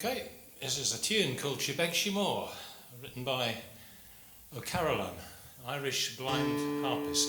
Okay, this is a tune called She Begs She More, written by O'Carolan, Irish blind harpist.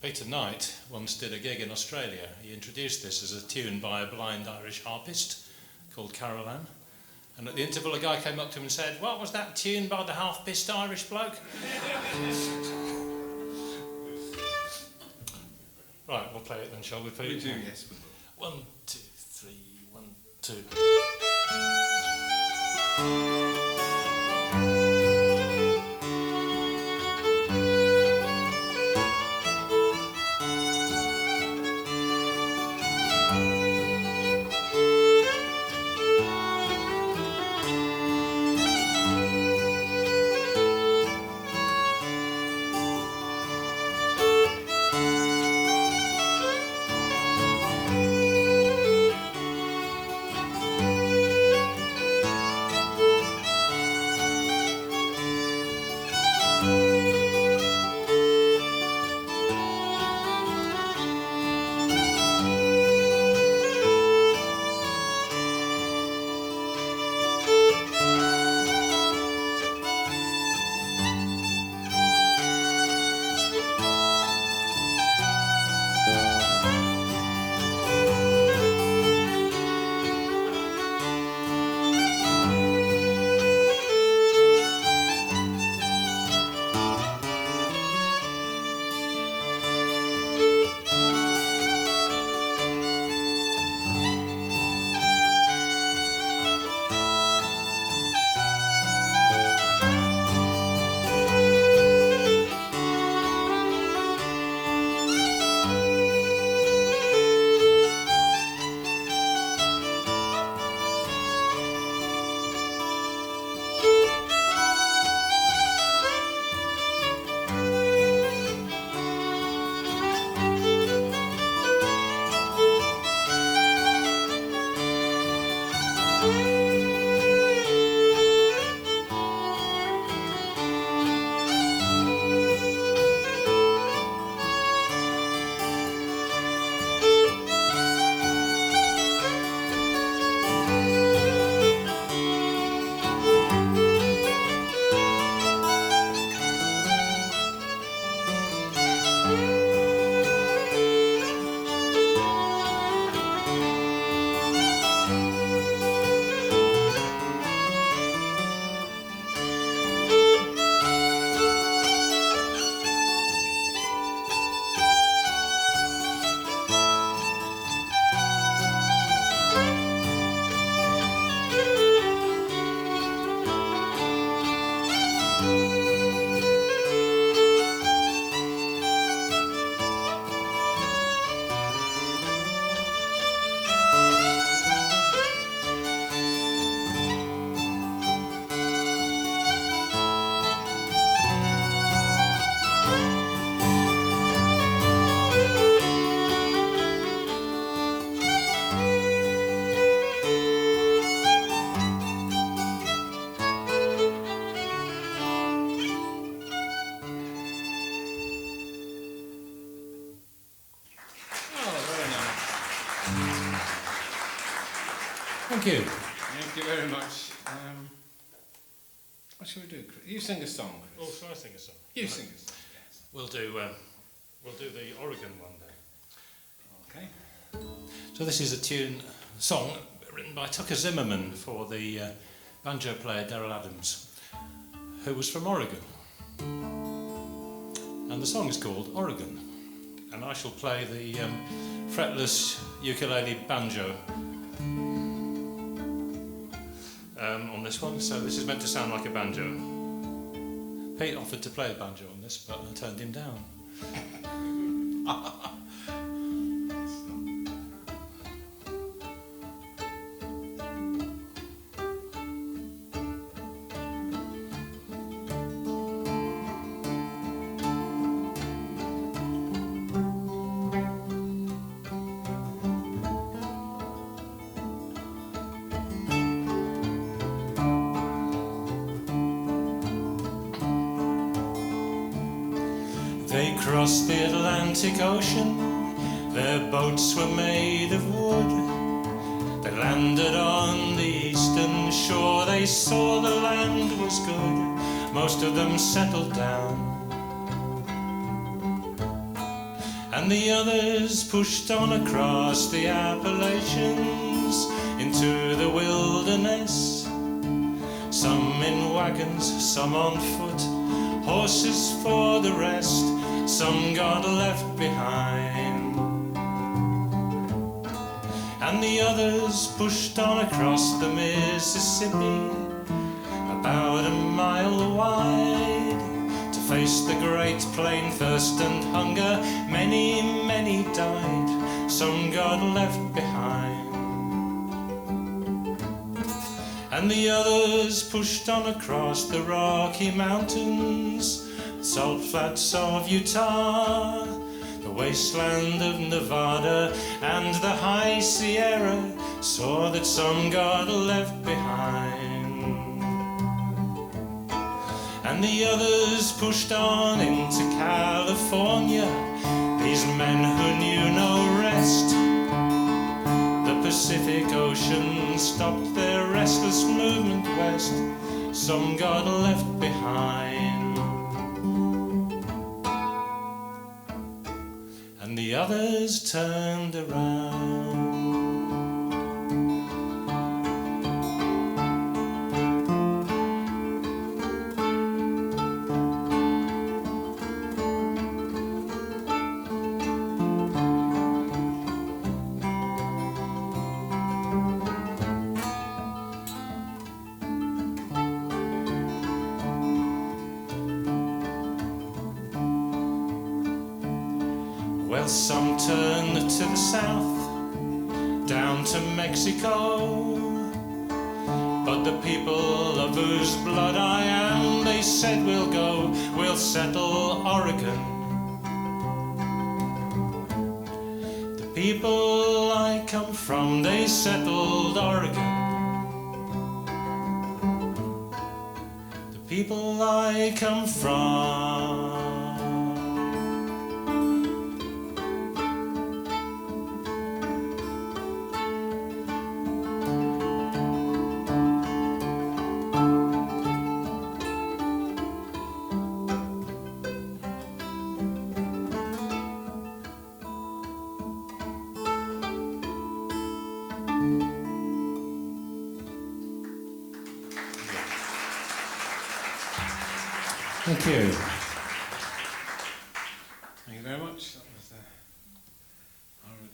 Peter Knight once did a gig in Australia. He introduced this as a tune by a blind Irish harpist called Carolan. And at the interval, a guy came up to him and said, "What was that tune by the half-pissed Irish bloke?" Right, we'll play it then, shall we, Pete? We do, yes. 1, 2, 3, 1, 2. Thank you. Thank you very much. What shall we do? You sing a song, Chris. Oh, shall I sing a song? You sing a song, yes. We'll do the Oregon one then. Okay. So this is a song written by Tucker Zimmerman for the banjo player Daryl Adams, who was from Oregon. And the song is called Oregon. And I shall play the fretless ukulele banjo on this one, so this is meant to sound like a banjo. Pete offered to play a banjo on this, but I turned him down. They crossed the Atlantic Ocean, their boats were made of wood. They landed on the they saw the land was good, most of them settled down. And the others pushed on across the Appalachians into the wilderness. Some in wagons, some on foot, horses for the rest, some got left behind. And the others pushed on across the Mississippi, about a mile wide, to face the great plain, thirst and hunger. Many, many died, some got left behind. And the others pushed on across the Rocky Mountains, the salt flats of Utah, the wasteland of Nevada, and the high Sierra, saw that some got left behind. And the others pushed on into California, these men who knew no rest. The Pacific Ocean stopped their restless movement west, some got left behind. And the others turned around. Well, some turned to the south, down to Mexico, but the people of whose blood I am, they said we'll go, we'll settle Oregon. The people I come from, they settled Oregon. The people I come from. Thank you. Thank you very much. That was Oregon.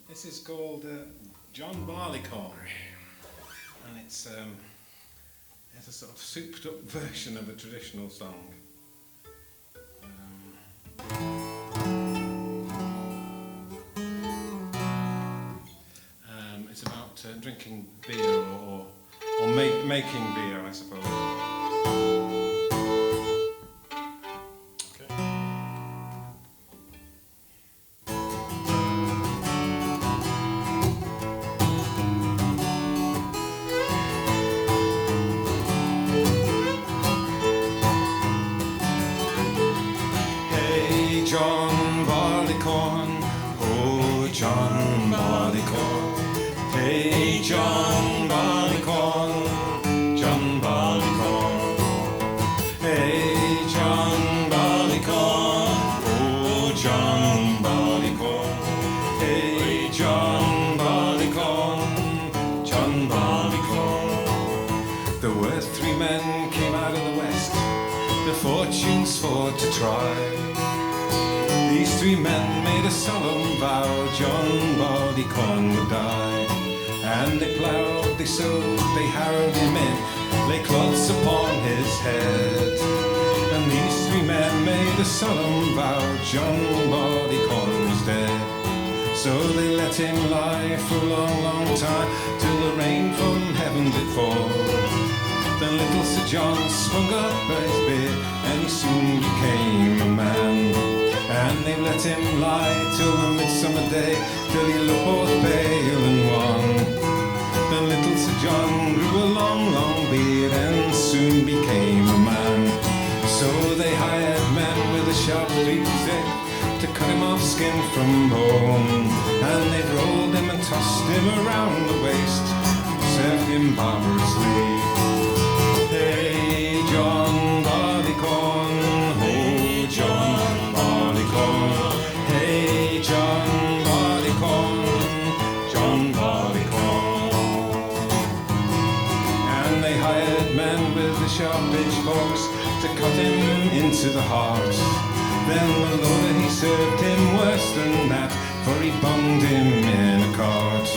This is called John Barleycorn, and it's a sort of souped up version of a traditional song. It's about drinking beer or making beer, I suppose. Okay. Hey, John Barleycorn, oh, John Barleycorn. Hey, John Barleycorn, John Barleycorn. Hey, John Barleycorn, oh, John Barleycorn. Hey, John Barleycorn, John Barleycorn. There were three men came out of the west, their fortunes for to try. These three men made a solemn vow, John Barleycorn would die. And they ploughed, they sowed, they harrowed him in, lay cloths upon his head. And these three men made a solemn vow, John Barleycorn was dead. So they let him lie for a long, long time, till the rain from heaven did fall. Then little Sir John swung up his beard, and he soon became a man. And they let him lie till the midsummer day, till he looked both pale and wan. Then little Sir John grew a long, long beard and soon became a man. So they hired men with a sharp street stick to cut him off skin from bone. And they rolled him and tossed him around the waist, served him barbarously. Hey, John Barleycorn, oh, John Barleycorn. Hey, John Barleycorn, John Barleycorn. And they hired men with the sharp pitchforks to cut him into the heart. Then the Lord, he served him worse than that, for he bunged him in a cart.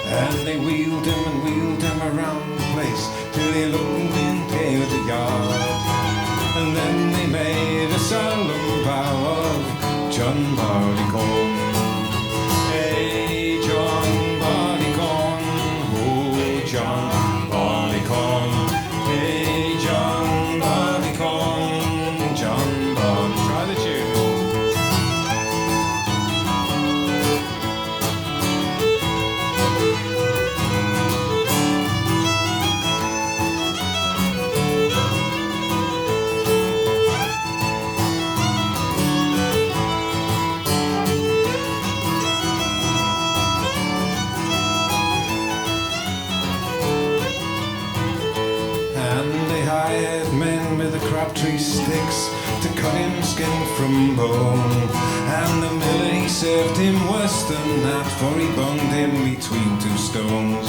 And they wheeled him around the place, till he looked into the yard. And then they made a solemn vow of John Barleycorn. Hey, John Barleycorn, oh, John Barleycorn. Hey, John Barleycorn, John Barleycorn. Try the tune. Crabtree sticks to cut him skin from bone. And the miller, he served him worse than that, for he bunged him between two stones.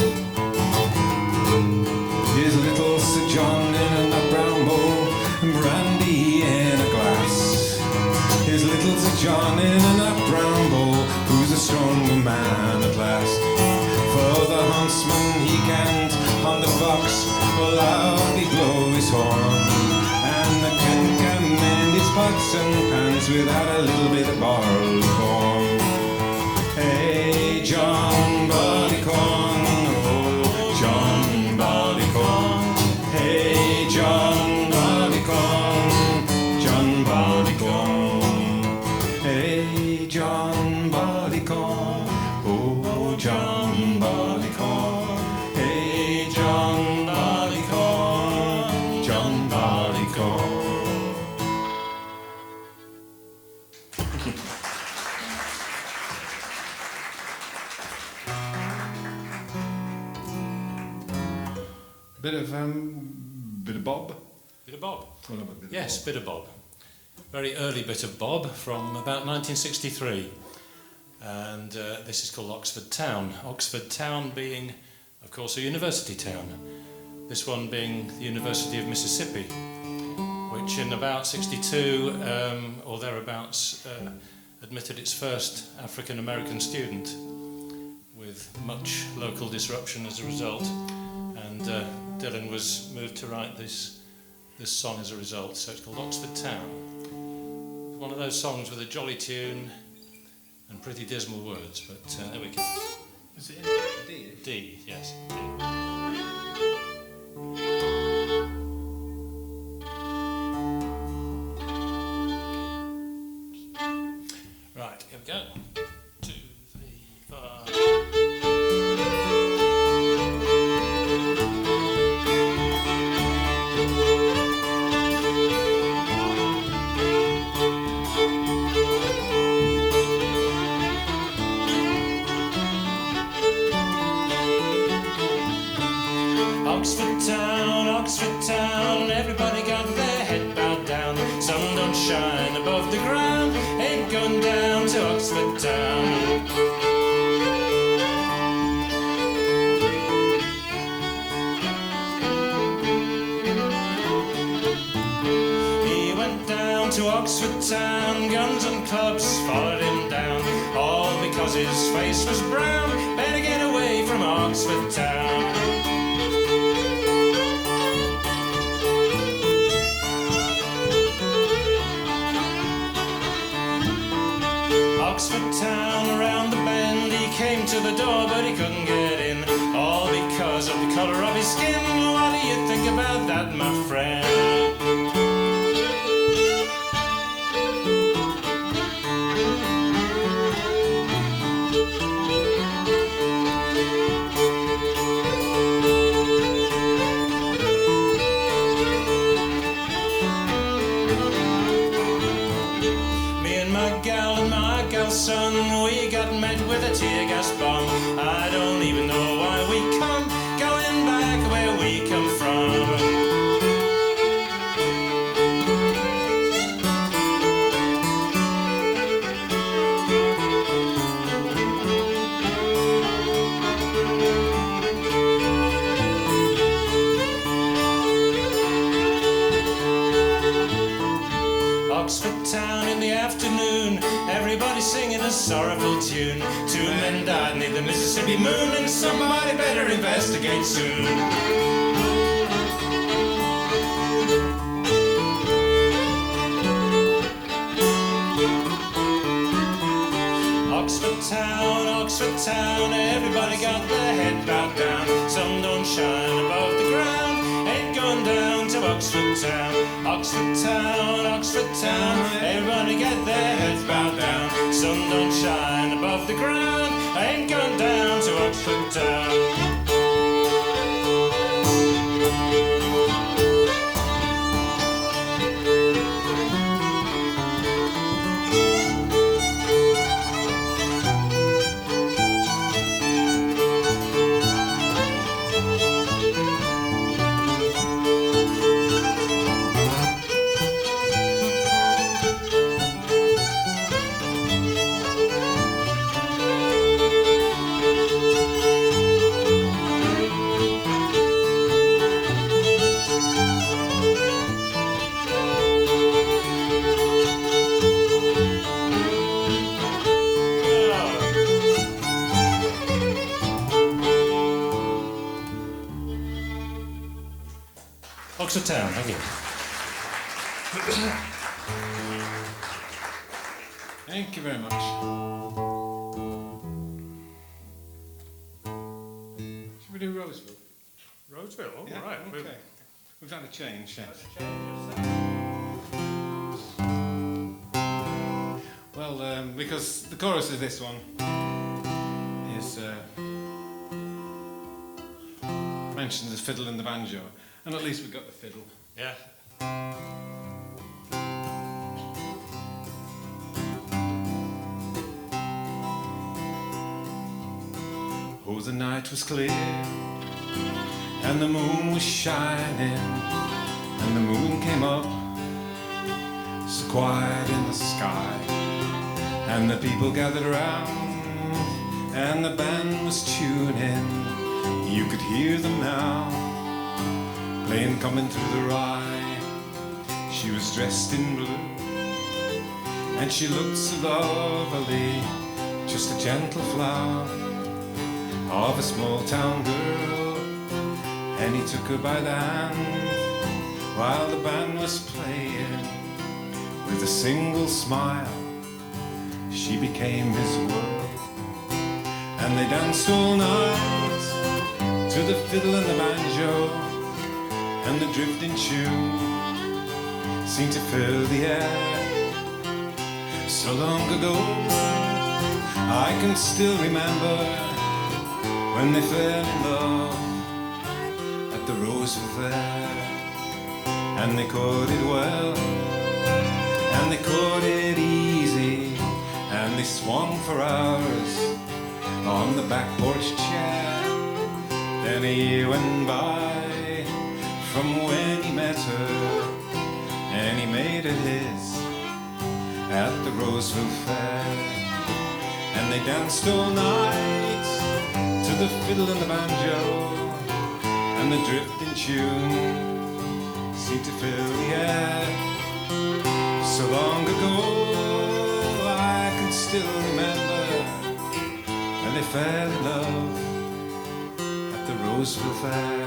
His little Sir John in a nut brown bowl, and brandy in a glass. His little Sir John in a nut brown bowl, who's a stronger man at last. For the huntsman he can't on the box will loudly blow his horn. And the cat can mend his pots and pans without a little bit of barley corn. Hey, John Barleycorn, oh, John Barleycorn. Hey, John Barleycorn, John Barleycorn. Hey, John Barleycorn, oh, John Barleycorn. Hey, John Barleycorn, John Barleycorn. Bit of Bob. Bit of Bob. Well, not a bit Yes, of bit of Bob. Very early bit of Bob from about 1963. And this is called Oxford Town. Oxford Town being, of course, a university town. This one being the University of Mississippi, which in about 62 or thereabouts admitted its first African-American student, with much local disruption as a result. And Dylan was moved to write this song as a result, so it's called Oxford Town. It's one of those songs with a jolly tune and pretty dismal words, but there we go. Is it D? D, yes, D. Right, here we go. 2, 3, 4. Oxford Town, everybody got their head bowed down. Sun don't shine above the ground, ain't gone down to Oxford Town. He went down to Oxford Town, guns and clubs followed him down, all because his face was brown. Better get away from Oxford Town. Oxford Town, around the bend, he came to the door but he couldn't get in, all because of the colour of his skin. What do you think about that, my friend? Me and my gal and my gal's son, we got met with a tear gas bomb. I don't even know why we come going back where we come from. Oxford town in the afternoon, everybody singing a sorrowful tune. Two men died near the Mississippi moon, and somebody better investigate soon. Oxford town, everybody got their head bowed down. Sun don't shine above the ground, ain't going down to Oxford town. Oxford town, everybody get their heads bowed down. Sun don't shine above the ground, ain't going down to Oxford town. Oxford town, thank you. Thank you very much. Should we do Roseville? Roseville, all Yeah, right. okay. We've had a change, yes. Well, because the chorus of this one is mentions the fiddle and the banjo, and at least we got the fiddle. Yeah. Oh, the night was clear, and the moon was shining, and the moon came up, so quiet in the sky, and the people gathered around, and the band was tuning, you could hear them now, playing Coming Through the Rye. She was dressed in blue, and she looked so lovely, just a gentle flower of a small town girl. And he took her by the hand while the band was playing. With a single smile she became his world, and they danced all night to the fiddle and the banjo, and the drifting tune seemed to fill the air. So long ago I can still remember when they fell in love at the Roseville Fair, and they caught it well, and they caught it easy, and they swung for hours on the back porch chair. Then a year went by from when he met her, and he made her his at the Roseville Fair, and they danced all night to the fiddle and the banjo, and the drifting tune seemed to fill the air. So long ago I can still remember when they fell in love at the Roseville Fair.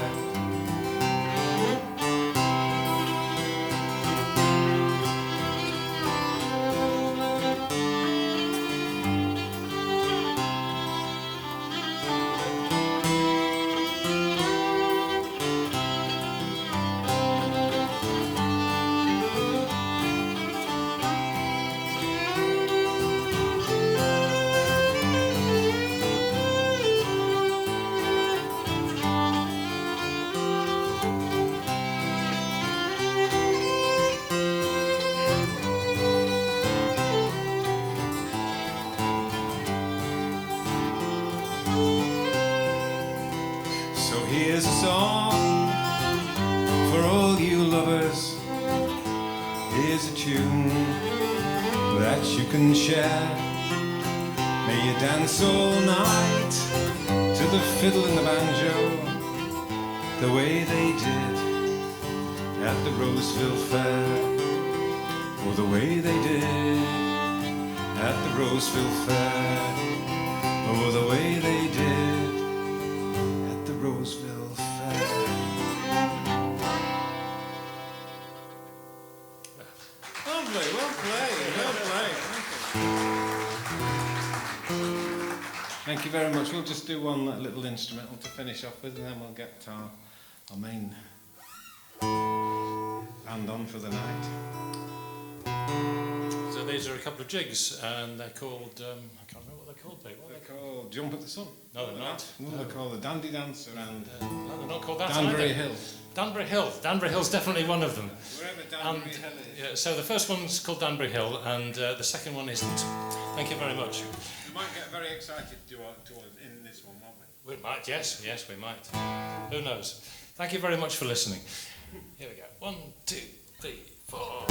song for all you lovers. Here's a tune that you can share. May you dance all night to the fiddle and the banjo, the way they did at the Roseville Fair. Oh, the way they did at the Roseville Fair. Oh, the way they did at the Roseville Fair. Lovely, well played, well played. Thank you very much. We'll just do one little instrumental to finish off with, and then we'll get our main band on for the night. So these are a couple of jigs, and they're called, I can't remember what they're called, Pete. What are they They're called Jump at the Sun. No, they're not. No, they're called the Dandy Dancer and No, they're not called that Danbury either. Hill. Danbury Hill. Danbury Hill's definitely one of them. Wherever Danbury Hill is. Yeah, so the first one's called Danbury Hill, and the second one isn't. Thank you very much. We might get very excited to in this one, won't we? We might, yes, we might. Who knows? Thank you very much for listening. Here we go. 1, 2, 3, 4.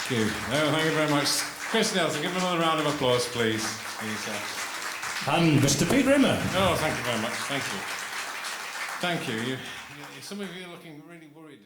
Thank you. No, thank you very much. Chris Nelson, give him another round of applause, please. And Mr. Pete Rimmer. Oh, thank you very much. Thank you. Thank you. Some of you are looking really worried.